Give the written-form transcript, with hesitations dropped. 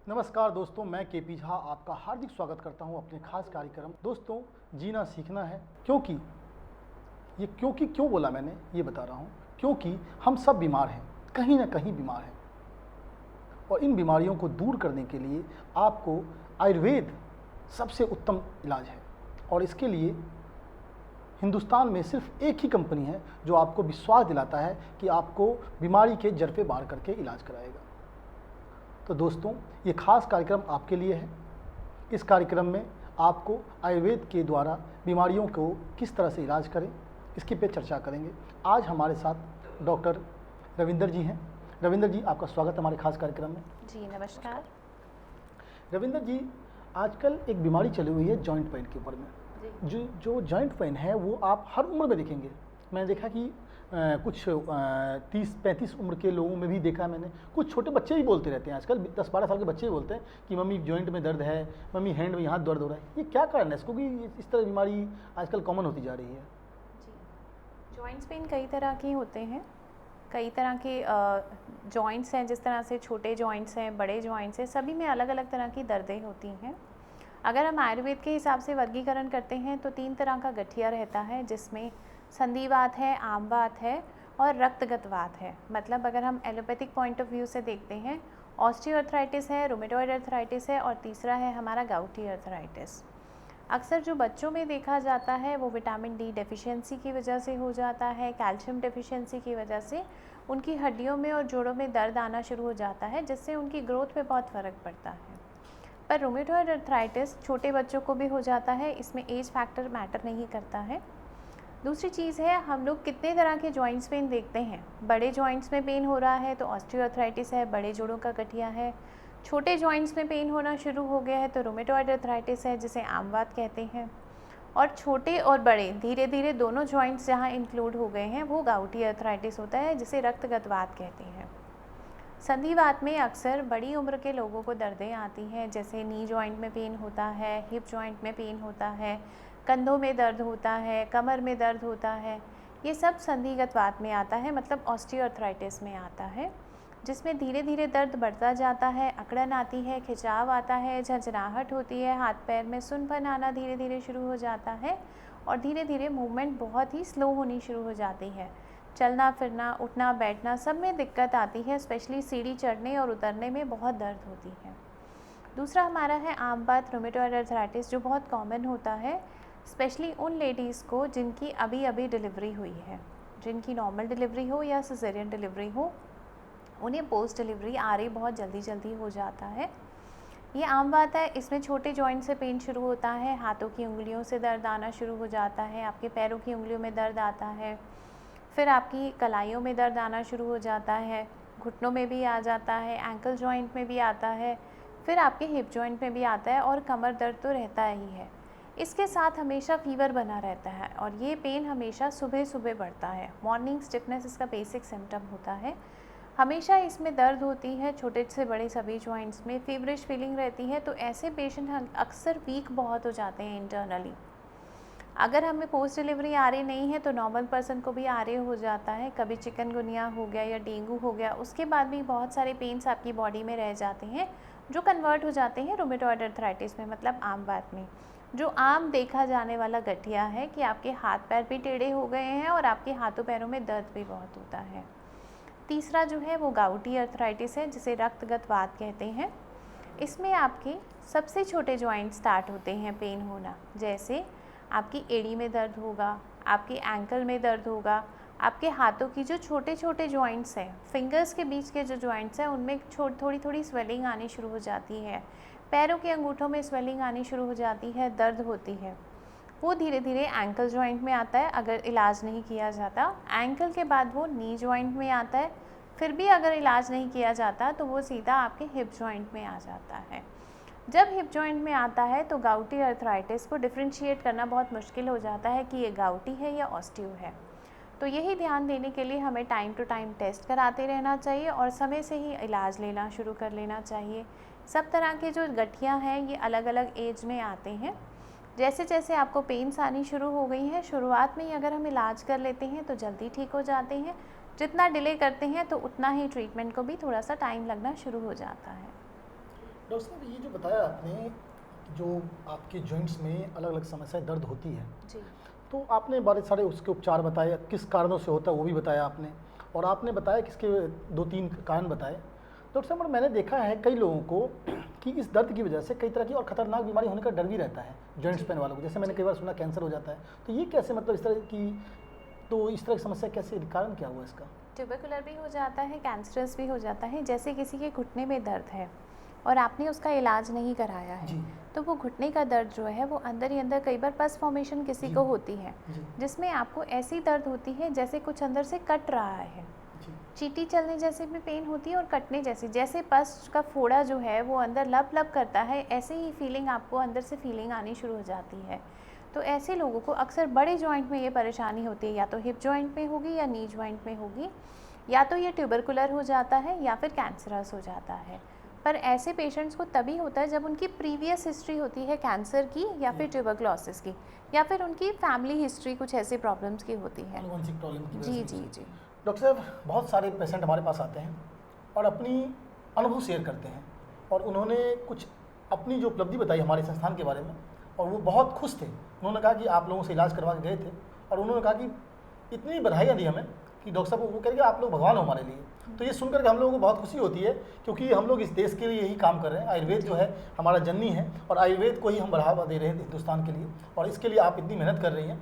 नमस्कार दोस्तों, मैं केपी झा आपका हार्दिक स्वागत करता हूं अपने खास कार्यक्रम दोस्तों जीना सीखना है। क्योंकि क्यों बोला मैंने ये बता रहा हूं, क्योंकि हम सब बीमार हैं, कहीं ना कहीं बीमार हैं, और इन बीमारियों को दूर करने के लिए आपको आयुर्वेद सबसे उत्तम इलाज है। और इसके लिए हिंदुस्तान में सिर्फ एक ही कंपनी है जो आपको विश्वास दिलाता है कि आपको बीमारी के जड़ पे मार करके इलाज कराएगा। तो दोस्तों, ये खास कार्यक्रम आपके लिए है। इस कार्यक्रम में आपको आयुर्वेद के द्वारा बीमारियों को किस तरह से इलाज करें, इसके पे चर्चा करेंगे। आज हमारे साथ डॉक्टर रविंदर जी हैं। रविंदर जी, आपका स्वागत हमारे खास कार्यक्रम में। जी नमस्कार। रविंदर जी, आजकल एक बीमारी चली हुई है जॉइंट पेन के ऊपर में। जो जॉइंट पेन है वो आप हर उम्र में देखेंगे। मैंने देखा कि कुछ 30-35 उम्र के लोगों में भी देखा मैंने। कुछ छोटे बच्चे भी बोलते रहते हैं आजकल, 10-12 साल के बच्चे भी बोलते हैं कि मम्मी जॉइंट में दर्द है, मम्मी हैंड में यहाँ दर्द हो रहा है। ये क्या कारण है इसको कि इस तरह बीमारी आजकल कॉमन होती जा रही है? जी, जॉइंट्स पेन कई तरह के होते हैं। कई तरह के जॉइंट्स हैं, जिस तरह से छोटे जॉइंट्स हैं, बड़े जॉइंट्स हैं, सभी में अलग अलग तरह की दर्दें होती हैं। अगर हम आयुर्वेद के हिसाब से वर्गीकरण करते हैं तो 3 तरह का गठिया रहता है, जिसमें संधिवात है, आमवात है और रक्तगतवात है। मतलब अगर हम एलोपैथिक पॉइंट ऑफ व्यू से देखते हैं, ऑस्टियोआर्थराइटिस है, रूमेटॉइड अर्थराइटिस है और तीसरा है हमारा गाउटी अर्थराइटिस। अक्सर जो बच्चों में देखा जाता है वो विटामिन डी डेफिशिएंसी की वजह से हो जाता है, कैल्शियम डेफिशिएंसी की वजह से उनकी हड्डियों में और जोड़ों में दर्द आना शुरू हो जाता है, जिससे उनकी ग्रोथ पे बहुत फ़र्क पड़ता है। पर रूमेटॉइड अर्थराइटिस छोटे बच्चों को भी हो जाता है, इसमें एज फैक्टर मैटर नहीं करता है। दूसरी चीज़ है, हम लोग कितने तरह के जॉइंट्स पेन देखते हैं। बड़े जॉइंट्स में पेन हो रहा है तो ऑस्टियोआर्थराइटिस है, बड़े जोड़ों का गठिया है। छोटे जॉइंट्स में पेन होना शुरू हो गया है तो रूमेटॉइड अर्थराइटिस है, जिसे आमवात कहते हैं। और छोटे और बड़े धीरे धीरे दोनों जॉइंट्स जहाँ इंक्लूड हो गए हैं वो गाउटी अर्थराइटिस होता है, जिसे रक्तगतवात कहते हैं। संधिवात में अक्सर बड़ी उम्र के लोगों को दर्दें आती हैं, जैसे नी जॉइंट में पेन होता है, हिप जॉइंट में पेन होता है, कंधों में दर्द होता है, कमर में दर्द होता है। ये सब संधिगतवात में आता है, मतलब ऑस्टियोआर्थराइटिस में आता है, जिसमें धीरे धीरे दर्द बढ़ता जाता है, अकड़न आती है, खिंचाव आता है, झंझनाहट होती है, हाथ पैर में सुन्नपन आना धीरे धीरे शुरू हो जाता है और धीरे धीरे मूवमेंट बहुत ही स्लो होनी शुरू हो जाती है। चलना फिरना, उठना बैठना सब में दिक्कत आती है, स्पेशली सीढ़ी चढ़ने और उतरने में बहुत दर्द होती है। दूसरा हमारा है आमवात रूमेटॉइड अर्थराइटिस, जो बहुत कॉमन होता है, स्पेशली उन लेडीज़ को जिनकी अभी अभी डिलीवरी हुई है, जिनकी नॉर्मल डिलीवरी हो या सिजेरियन डिलीवरी हो, उन्हें पोस्ट डिलीवरी आर बहुत जल्दी जल्दी हो जाता है। ये आम बात है। इसमें छोटे जॉइंट से पेन शुरू होता है, हाथों की उंगलियों से दर्द आना शुरू हो जाता है, आपके पैरों की उंगलियों में दर्द आता है, फिर आपकी कलाइयों में दर्द आना शुरू हो जाता है, घुटनों में भी आ जाता है, एंकल जॉइंट में भी आता है, फिर आपके हिप जॉइंट में भी आता है और कमर दर्द तो रहता ही है। इसके साथ हमेशा फीवर बना रहता है और ये पेन हमेशा सुबह सुबह बढ़ता है। मॉर्निंग स्टिफनेस इसका बेसिक सिम्टम होता है। हमेशा इसमें दर्द होती है, छोटे से बड़े सभी जॉइंट्स में फीवरिश फीलिंग रहती है। तो ऐसे पेशेंट अक्सर वीक बहुत हो जाते हैं इंटरनली। अगर हमें पोस्ट डिलीवरी आ रही नहीं है तो नॉर्मल पर्सन को भी आ रही हो जाता है। कभी चिकनगुनिया हो गया या डेंगू हो गया, उसके बाद भी बहुत सारे पेन्स आपकी बॉडी में रह जाते हैं, जो कन्वर्ट हो जाते हैं रूमेटॉइड अर्थराइटिस में, मतलब आमवात में। जो आम देखा जाने वाला गठिया है कि आपके हाथ पैर भी टेढ़े हो गए हैं और आपके हाथों पैरों में दर्द भी बहुत होता है। तीसरा जो है वो गाउटी अर्थराइटिस है, जिसे रक्तगतवात कहते हैं। इसमें आपके सबसे छोटे जॉइंट स्टार्ट होते हैं पेन होना, जैसे आपकी एड़ी में दर्द होगा, आपके एंकल में दर्द होगा, आपके हाथों की जो छोटे छोटे जॉइंट्स हैं, फिंगर्स के बीच के जो जॉइंट्स हैं, उनमें थोड़ी थोड़ी स्वेलिंग आनी शुरू हो जाती है, पैरों के अंगूठों में स्वेलिंग आनी शुरू हो जाती है, दर्द होती है। वो धीरे धीरे एंकल जॉइंट में आता है अगर इलाज नहीं किया जाता। एंकल के बाद वो नी जॉइंट में आता है, फिर भी अगर इलाज नहीं किया जाता तो वो सीधा आपके हिप जॉइंट में आ जाता है। जब हिप जॉइंट में आता है तो गाउटी अर्थराइटिस को डिफ्रेंशिएट करना बहुत मुश्किल हो जाता है कि ये गाउटी है या ऑस्टियो है। तो यही ध्यान देने के लिए हमें टाइम टू टाइम टेस्ट कराते रहना चाहिए और समय से ही इलाज लेना शुरू कर लेना चाहिए। सब तरह के जो गठिया हैं ये अलग अलग एज में आते हैं। जैसे जैसे आपको पेन्स आनी शुरू हो गई हैं, शुरुआत में ही अगर हम इलाज कर लेते हैं तो जल्दी ठीक हो जाते हैं। जितना डिले करते हैं तो उतना ही ट्रीटमेंट को भी थोड़ा सा टाइम लगना शुरू हो जाता है। डॉक्टर साहब, ये जो बताया आपने, जो आपके जॉइंट्स में अलग अलग समस्याएं दर्द होती है, जी। तो आपने बड़े सारे उसके उपचार बताए, किस कारणों से होता है वो भी बताया आपने, और आपने बताया कि इसके 2-3 कारण बताए। डॉक्टर साहब, मैंने देखा है कई लोगों को कि इस दर्द की वजह से कई तरह की और खतरनाक बीमारी होने का डर भी रहता है जॉइंट्स पेन वालों को। जैसे मैंने कई बार सुना कैंसर हो जाता है, तो ये कैसे, मतलब इस तरह की, तो इस तरह की समस्या कैसे, कारण क्या हुआ इसका? ट्यूबरकुलर भी हो जाता है, कैंसरस भी हो जाता है। जैसे किसी के घुटने में दर्द है और आपने उसका इलाज नहीं कराया है, जी। तो वो घुटने का दर्द जो है वो अंदर ही अंदर, कई बार पस फॉर्मेशन किसी जी। को होती है, जी। जिसमें आपको ऐसी दर्द होती है जैसे कुछ अंदर से कट रहा है। जी। चींटी चलने जैसे भी पेन होती है और कटने जैसी, जैसे पस का फोड़ा जो है वो अंदर लब लब करता है, ऐसे ही फीलिंग आपको अंदर से फीलिंग आनी शुरू हो जाती है। तो ऐसे लोगों को अक्सर बड़े जॉइंट में ये परेशानी होती है, या तो हिप जॉइंट में होगी या नी जॉइंट में होगी, या तो ये ट्यूबरकुलर हो जाता है या फिर कैंसरस हो जाता है। पर ऐसे पेशेंट्स को तभी होता है जब उनकी प्रीवियस हिस्ट्री होती है कैंसर की या फिर ट्यूबरकुलोसिस की, या फिर उनकी फैमिली हिस्ट्री कुछ ऐसे प्रॉब्लम्स की होती है। आनुवंशिक प्रॉब्लम की वजह जी से। जी जी। डॉक्टर साहब, बहुत सारे पेशेंट हमारे पास आते हैं और अपनी अनुभव शेयर करते हैं, और उन्होंने कुछ अपनी जो उपलब्धि बताई हमारे संस्थान के बारे में, और वो बहुत खुश थे। उन्होंने कहा कि आप लोगों से इलाज करवा के गए थे, और उन्होंने कहा कि इतनी बधाइयाँ दी हमें कि डॉक्टर साहब, वो कह रहे कि आप लोग भगवान हो हमारे लिए। तो ये सुनकर के हम लोगों को बहुत खुशी होती है, क्योंकि हम लोग इस देश के लिए यही काम कर रहे हैं। आयुर्वेद जो है हमारा जननी है, और आयुर्वेद को ही हम बढ़ावा दे रहे हैं हिंदुस्तान के लिए, और इसके लिए आप इतनी मेहनत कर रही हैं।